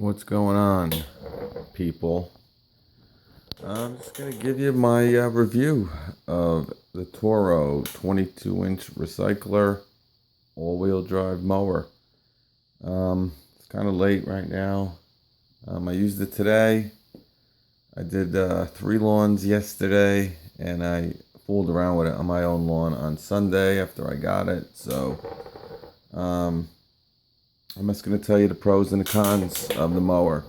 What's going on, people? I'm just going to give you my review of the Toro 22-inch recycler all-wheel drive mower. It's kind of late right now. I used it today. I did 3 lawns yesterday, and I fooled around with it on my own lawn on Sunday after I got it. So, I'm just going to tell you the pros and the cons of the mower.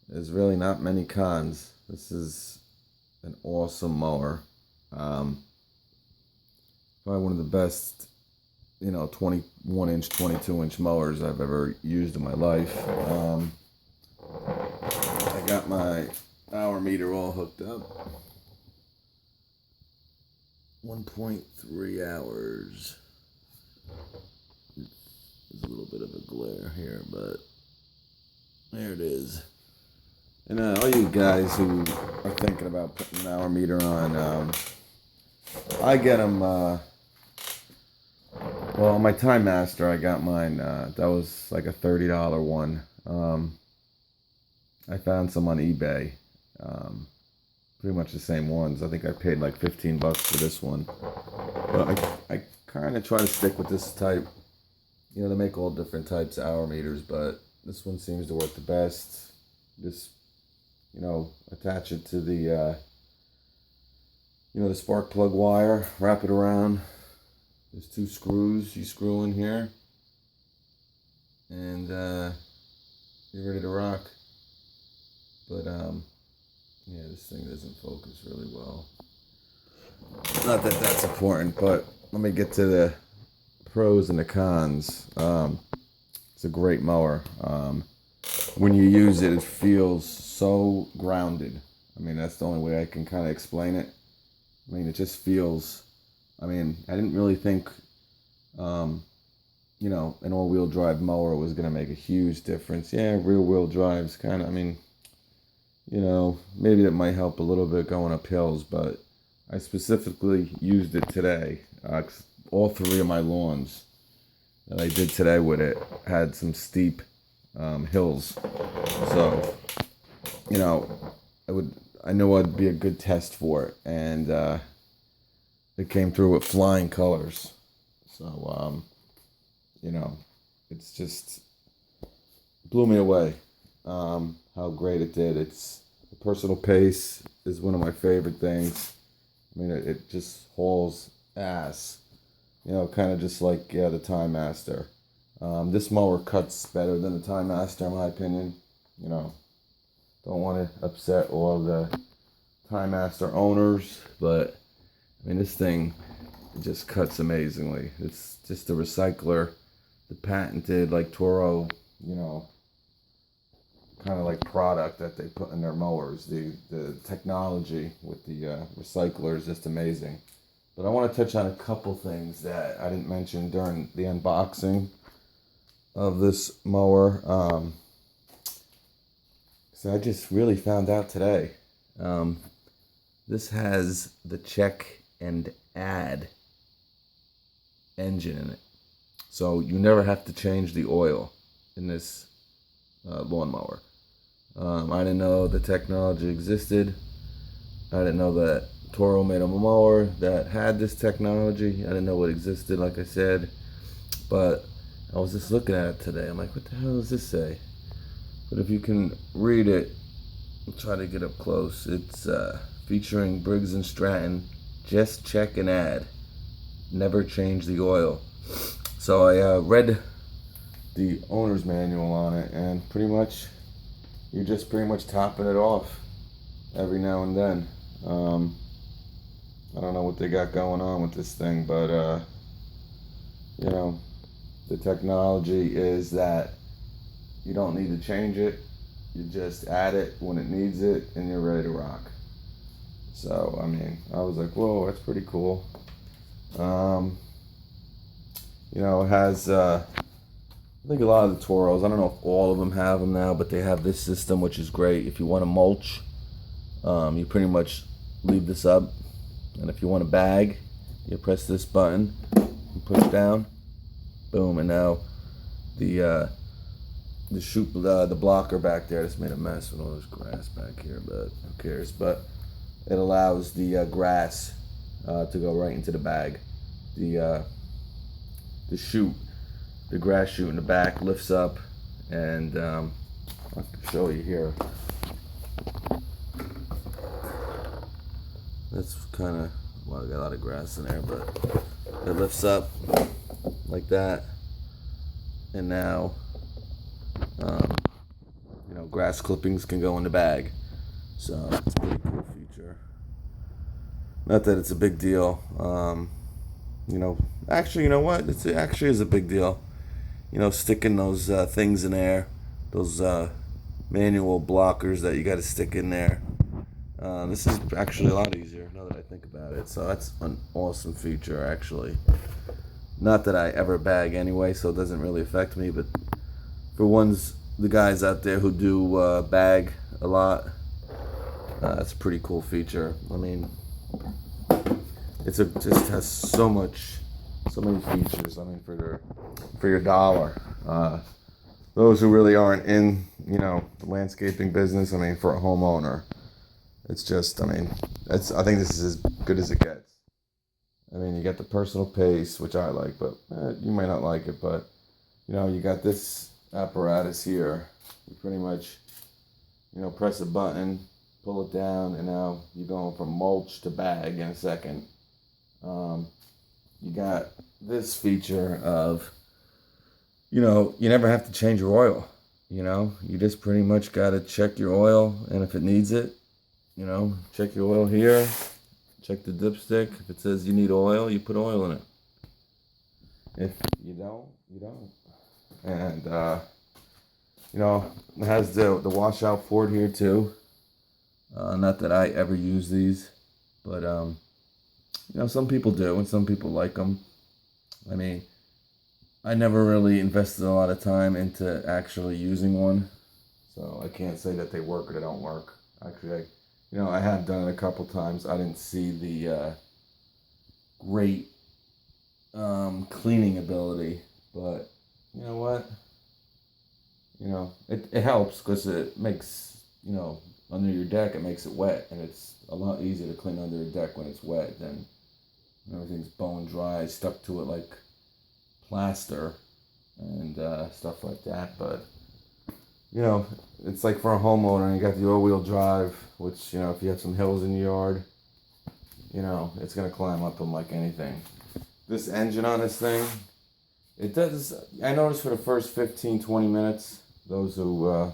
There's really not many cons. This is an awesome mower. Probably one of the best, 21-inch, 22-inch mowers I've ever used in my life. I got my hour meter all hooked up. 1.3 hours. There's a little bit of a glare here, but there it is. And all you guys who are thinking about putting an hour meter on, I get them, on my Time Master, I got mine, that was like a $30 one. I found some on eBay, pretty much the same ones. I think I paid like $15 for this one. But I kind of try to stick with this type. They make all different types of hour meters, but this one seems to work the best. Just, attach it to the, the spark plug wire, wrap it around. There's 2 screws you screw in here, and you're ready to rock. But, this thing doesn't focus really well. Not that that's important, but let me get to the pros and the cons. It's a great mower. When you use it, it feels so grounded. That's the only way I can kind of explain it. It just feels, I didn't really think, an all-wheel drive mower was going to make a huge difference. Yeah, rear-wheel drive's kind of, maybe that might help a little bit going up hills, but I specifically used it today. All 3 of my lawns that I did today with it had some steep hills. So, I knew I'd be a good test for it, and it came through with flying colors. So, it's just blew me away how great it did. It's the personal pace is one of my favorite things. It just hauls ass. Kind of just like, the Time Master. This mower cuts better than the Time Master, in my opinion. Don't want to upset all the Time Master owners, but, this thing just cuts amazingly. It's just a recycler, the patented, like, Toro, kind of like product that they put in their mowers. The technology with the recycler is just amazing. But I want to touch on a couple things that I didn't mention during the unboxing of this mower. So I just really found out today. This has the check and add engine in it. So you never have to change the oil in this lawnmower. I didn't know the technology existed. I didn't know that Toro made a mower that had this technology. I didn't know it existed, like I said. But I was just looking at it today. I'm like, what the hell does this say? But if you can read it, I'll try to get up close. It's featuring Briggs & Stratton. Just check and add. Never change the oil. So I read the owner's manual on it, and you're just pretty much topping it off every now and then. I don't know what they got going on with this thing, but the technology is that you don't need to change it. You just add it when it needs it, and you're ready to rock. So, I was like, whoa, that's pretty cool. It has, I think a lot of the Toros, I don't know if all of them have them now, but they have this system, which is great. If you want to mulch, you pretty much leave this up. And if you want a bag, you press this button and push down. Boom, and now the the blocker back there. I just made a mess with all this grass back here, but who cares? But it allows the grass to go right into the bag. The chute, the grass chute in the back lifts up, and I can show you here. That's kind of, well, I got a lot of grass in there, but it lifts up like that, and now grass clippings can go in the bag. So it's a pretty cool feature. Not that it's a big deal. Actually, you know what? It actually is a big deal. Sticking those things in there, those manual blockers that you got to stick in there. This is actually a lot easier now that I think about it. So that's an awesome feature, actually. Not that I ever bag anyway, so it doesn't really affect me. But for the guys out there who do bag a lot, that's a pretty cool feature. I mean, just has so many features. I mean, for your dollar, those who really aren't in the landscaping business. I mean, for a homeowner, it's just, I think this is as good as it gets. I mean, you get the personal pace, which I like, but you might not like it. But you got this apparatus here. You pretty much press a button, pull it down, and now you're going from mulch to bag in a second. You got this feature of, you never have to change your oil. You just pretty much got to check your oil, and if it needs it, check your oil here, check the dipstick. If it says you need oil, you put oil in it. If you don't, you don't. And, it has the washout port here too. Not that I ever use these, but, some people do, and some people like them. I mean, I never really invested a lot of time into actually using one, so I can't say that they work or they don't work. Actually, I have done it a couple times. I didn't see the great cleaning ability, but you know what? It helps because it makes, under your deck, it makes it wet, and it's a lot easier to clean under your deck when it's wet than everything's bone dry, stuck to it like plaster and stuff like that. But it's like for a homeowner, you got the all-wheel drive, which if you have some hills in your yard, it's gonna climb up them like anything. This engine on this thing, it does. I noticed for the first 15-20 minutes, those who are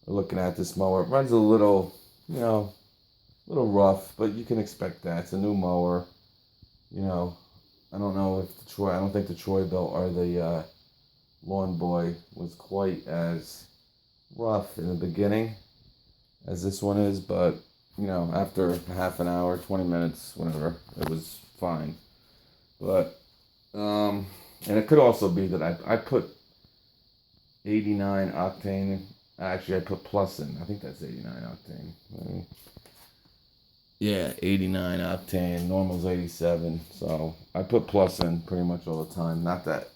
looking at this mower, it runs a little, rough, but you can expect that. It's a new mower. I don't know if I don't think the Troy Bill or the Lawn Boy was quite as rough in the beginning as this one is, but after half an hour, 20 minutes, whatever, it was fine. But and it could also be that I put 89 octane. Actually, I put plus in. I think that's 89 octane. Yeah, 89 octane. Normal's 87. So I put plus in pretty much all the time. Not that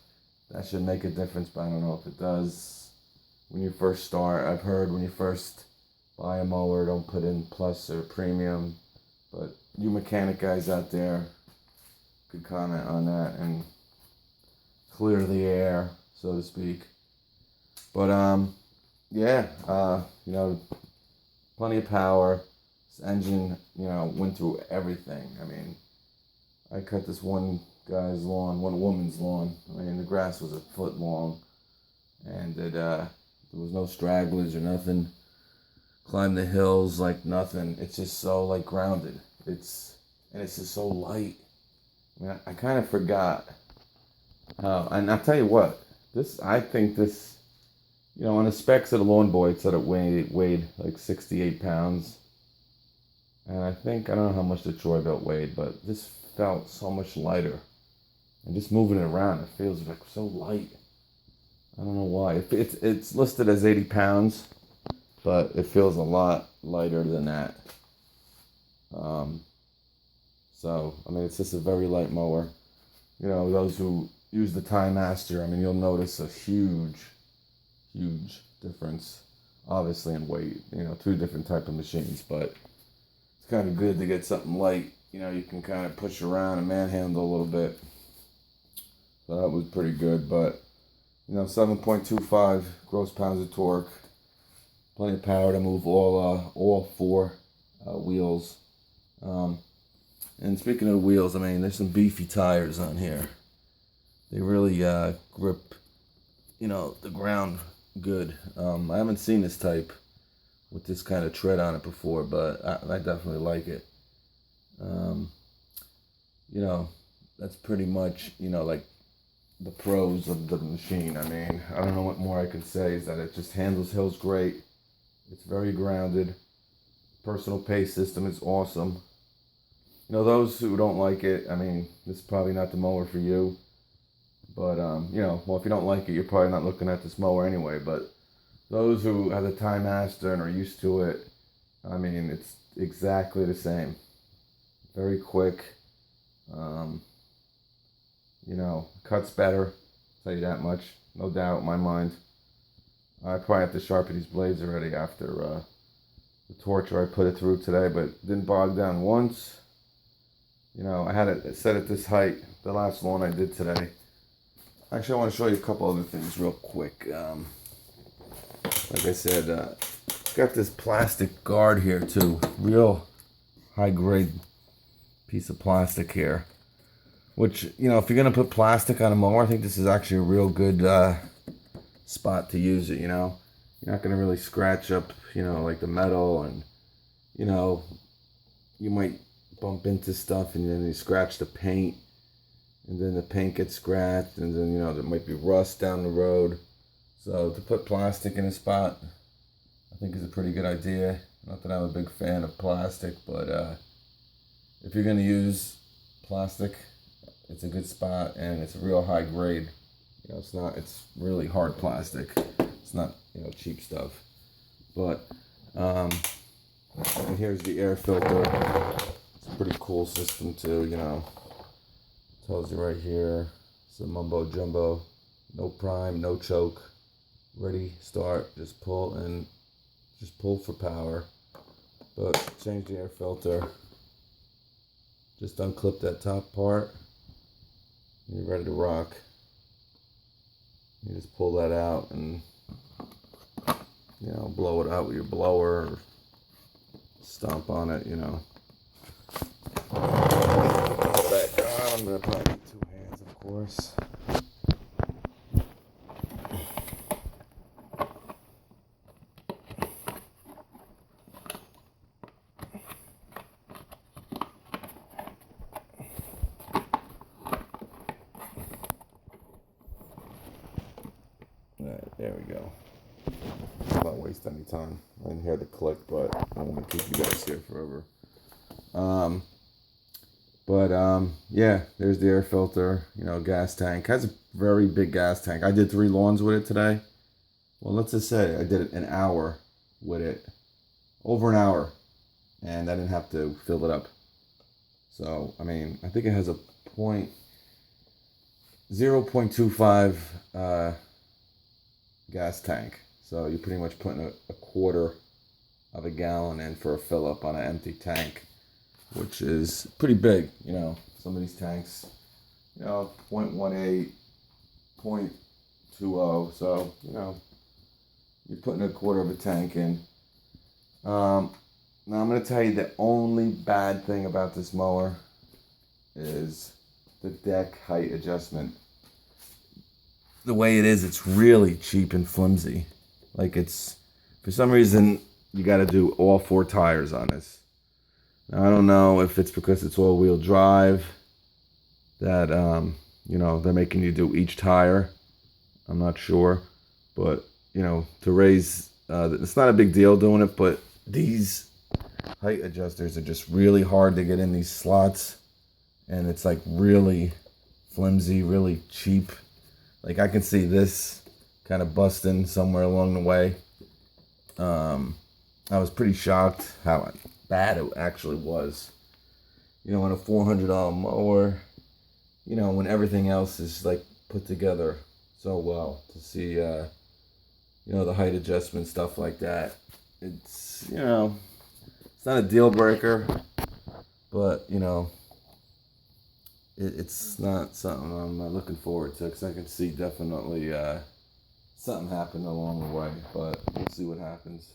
should make a difference, but I don't know if it does. When you first start, I've heard when you first buy a mower, don't put in plus or premium. But you mechanic guys out there could comment on that and clear the air, so to speak. But plenty of power. This engine, went through everything. I mean, I cut this one woman's lawn. I mean, the grass was a foot long, and there was no stragglers or nothing. Climbed the hills like nothing. It's just so grounded. It's just so light. I mean, I kind of forgot how. And I'll tell you what, I think this. On the specs of the Lawn Boy, it said it weighed like 68 pounds. And I don't know how much the Troy Belt weighed, but this felt so much lighter. And just moving it around, it feels like so light. I don't know why. It's listed as 80 pounds, but it feels a lot lighter than that. So, I mean, it's just a very light mower. Those who use the Time Master, I mean, you'll notice a huge huge difference, obviously, in weight. Two different type of machines, but it's kind of good to get something light. You can kind of push around and manhandle a little bit. So that was pretty good, but 7.25 gross pounds of torque, plenty of power to move all four wheels. And speaking of wheels, there's some beefy tires on here. They really grip, the ground good. I haven't seen this type with this kind of tread on it before, but I definitely like it. That's pretty much, like the pros of the machine. I don't know what more I can say, is that it just handles hills great. It's very grounded. Personal pace system is awesome. Those who don't like it, this is probably not the mower for you. But, well, if you don't like it, you're probably not looking at this mower anyway. But those who have the Time Master and are used to it, it's exactly the same. Very quick. Cuts better. I'll tell you that much. No doubt in my mind. I probably have to sharpen these blades already after the torture I put it through today, but didn't bog down once. I had it set at this height, the last lawn I did today. Actually, I want to show you a couple other things real quick. Like I said, got this plastic guard here too. Real high grade piece of plastic here. Which, if you're going to put plastic on a mower, I think this is actually a real good spot to use it, You're not going to really scratch up, like the metal, and, you might bump into stuff and then you scratch the paint, and then the paint gets scratched, and then, there might be rust down the road. So to put plastic in a spot, I think is a pretty good idea. Not that I'm a big fan of plastic, but if you're going to use plastic, it's a good spot, and it's a real high grade. It's really hard plastic. It's not, cheap stuff. But, and here's the air filter. It's a pretty cool system too, Tells you right here. It's a mumbo jumbo. No prime, no choke. Ready, start, just pull for power. But change the air filter. Just unclip that top part. You're ready to rock. You just pull that out and blow it out with your blower, or stomp on it, Back on. I'm gonna probably need 2 hands, of course. There we go. Let's not waste any time. I didn't hear the click, but I don't want to keep you guys here forever. Yeah, there's the air filter, gas tank. Has a very big gas tank. I did 3 lawns with it today. Well, let's just say I did it an hour with it. Over an hour. And I didn't have to fill it up. So, I think it has a 0.25 gas tank. So you're pretty much putting a quarter of a gallon in for a fill up on an empty tank, which is pretty big. Some of these tanks, 0.18, 0.20. So, you're putting a quarter of a tank in. Now I'm going to tell you the only bad thing about this mower is the deck height adjustment. The way it is, it's really cheap and flimsy. Like, it's, for some reason, you got to do all 4 tires on this. Now, I don't know if it's because it's all-wheel drive that, they're making you do each tire. I'm not sure. But, to raise, it's not a big deal doing it, but these height adjusters are just really hard to get in these slots. And it's, like, really flimsy, really cheap. Like, I can see this kind of busting somewhere along the way. I was pretty shocked how bad it actually was. In a $400 mower, when everything else is, like, put together so well, to see, the height adjustment, stuff like that. It's, it's not a deal breaker, but, it's not something I'm not looking forward to, because I can see definitely something happen along the way, but we'll see what happens.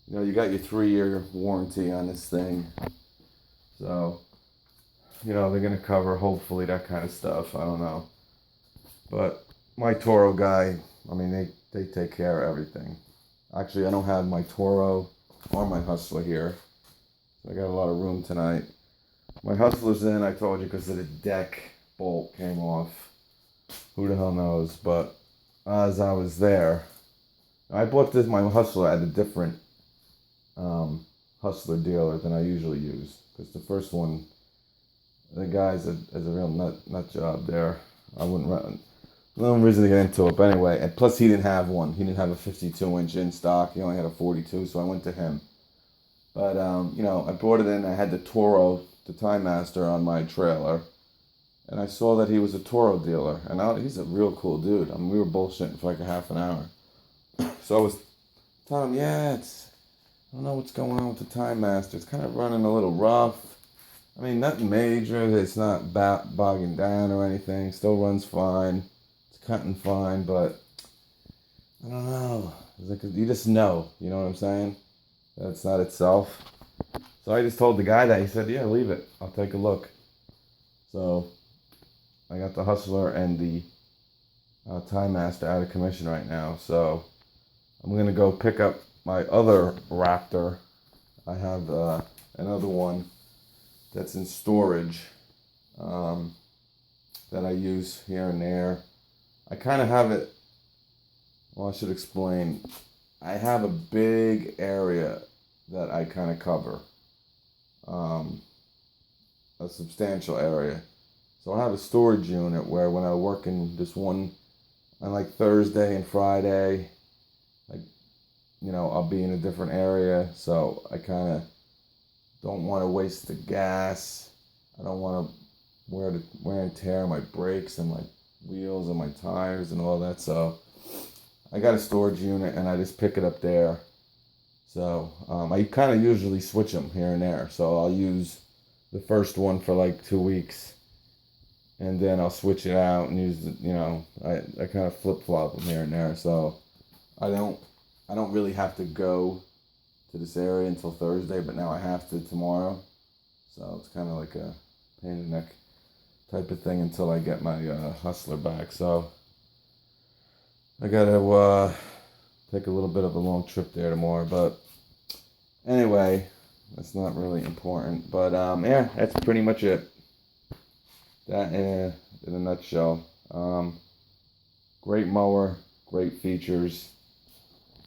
You got your 3-year warranty on this thing, so, they're going to cover, hopefully, that kind of stuff. I don't know. But my Toro guy, I mean, they take care of everything. Actually, I don't have my Toro or my Hustler here. So I got a lot of room tonight. My Hustler's in, I told you, because the deck bolt came off. Who the hell knows? But as I was there, I bought my Hustler at a different Hustler dealer than I usually use. Because the first one, the guy's a real nut job there. I wouldn't run. No reason to get into it, but anyway. And plus, he didn't have one. He didn't have a 52-inch in stock. He only had a 42, so I went to him. But I brought it in. I had the Toro, the Time Master, on my trailer, and I saw that he was a Toro dealer, and he's a real cool dude. I mean, we were bullshitting for like a half an hour. So I was telling him, I don't know what's going on with the Time Master. It's kind of running a little rough. I mean, nothing major. It's not bogging down or anything. Still runs fine. It's cutting fine, but I don't know. It's like, you just know. You know what I'm saying? That's not itself. So I just told the guy that. He said, yeah, leave it. I'll take a look. So I got the Hustler and the Time Master out of commission right now. So I'm going to go pick up my other Raptor. I have another one that's in storage that I use here and there. I kind of have it, well, I should explain. I have a big area that I kind of cover, a substantial area. So I have a storage unit where when I work in this one, on like Thursday and Friday, I'll be in a different area. So I kind of don't want to waste the gas. I don't want to wear and tear my brakes and my wheels and my tires and all that. So I got a storage unit and I just pick it up there. So I kind of usually switch them here and there. So I'll use the first one for like 2 weeks, and then I'll switch it out and use I kind of flip flop them here and there. So I don't really have to go to this area until Thursday, but now I have to tomorrow. So it's kind of like a pain in the neck type of thing until I get my Hustler back. So I gotta take a little bit of a long trip there tomorrow. But anyway, that's not really important. But that's pretty much it. That in a nutshell. Great mower, great features.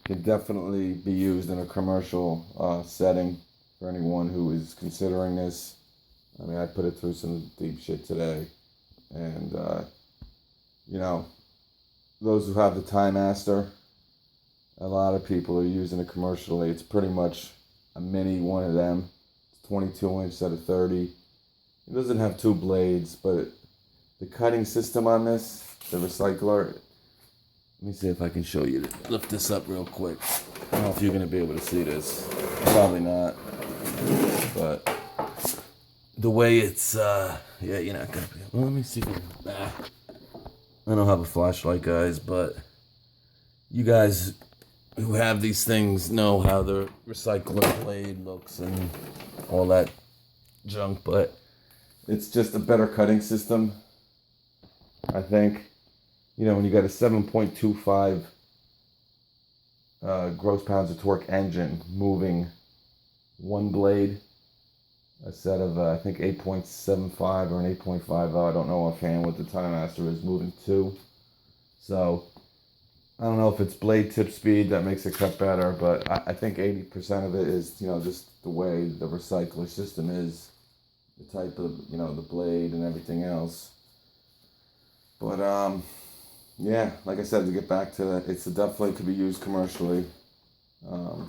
Can definitely be used in a commercial setting for anyone who is considering this. I mean, I put it through some deep shit today. And, those who have the Time Master, a lot of people are using it commercially. It's pretty much a mini one of them. It's 22-inch instead of 30. It doesn't have 2 blades, but the cutting system on this, the recycler, let me see if I can show you. Lift this up real quick. I don't know if you're going to be able to see this. Probably not. But the way it's, you're not going to be able. Well, let me see. I don't have a flashlight, guys, but you guys who have these things know how the recycler blade looks and all that junk. But it's just a better cutting system, I think. When you got a 7.25 gross pounds of torque engine moving one blade, a set of, I think, 8.75 or an 8.50, I don't know offhand what the Time Master is, moving 2. So, I don't know if it's blade tip speed that makes it cut better, but I think 80% of it is, just the way the recycler system is, the type of, the blade and everything else. But, like I said, to get back to that, it's definitely could be used commercially. The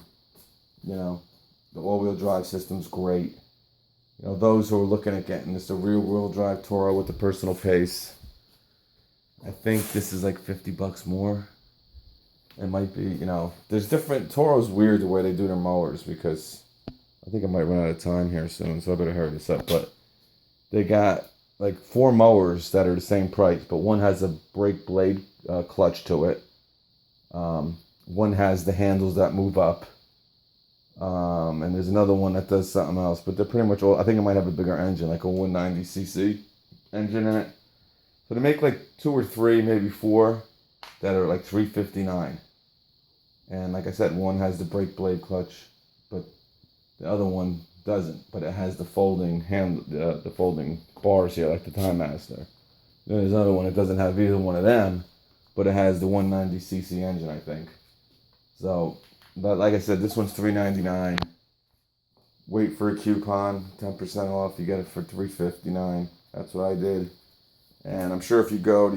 all-wheel drive system's great. Those who are looking at getting this, a rear-wheel drive Toro with the personal pace, I think this is like $50 more. It might be, there's different. Toro's weird the way they do their mowers because I think I might run out of time here soon, so I better hurry this up. But they got like 4 mowers that are the same price, but one has a brake blade clutch to it. One has the handles that move up. And there's another one that does something else, but they're pretty much all. I think it might have a bigger engine, like a 190cc engine in it. So they make like 2 or 3, maybe 4, that are like $359. And like I said, one has the brake blade clutch, but the other one doesn't. But it has the folding the folding bars here, like the Time Master. Then there's another one that doesn't have either one of them, but it has the 190cc engine, I think. So, but like I said, this one's $399. Wait for a coupon, 10% off. You get it for $359. That's what I did. And I'm sure if you go to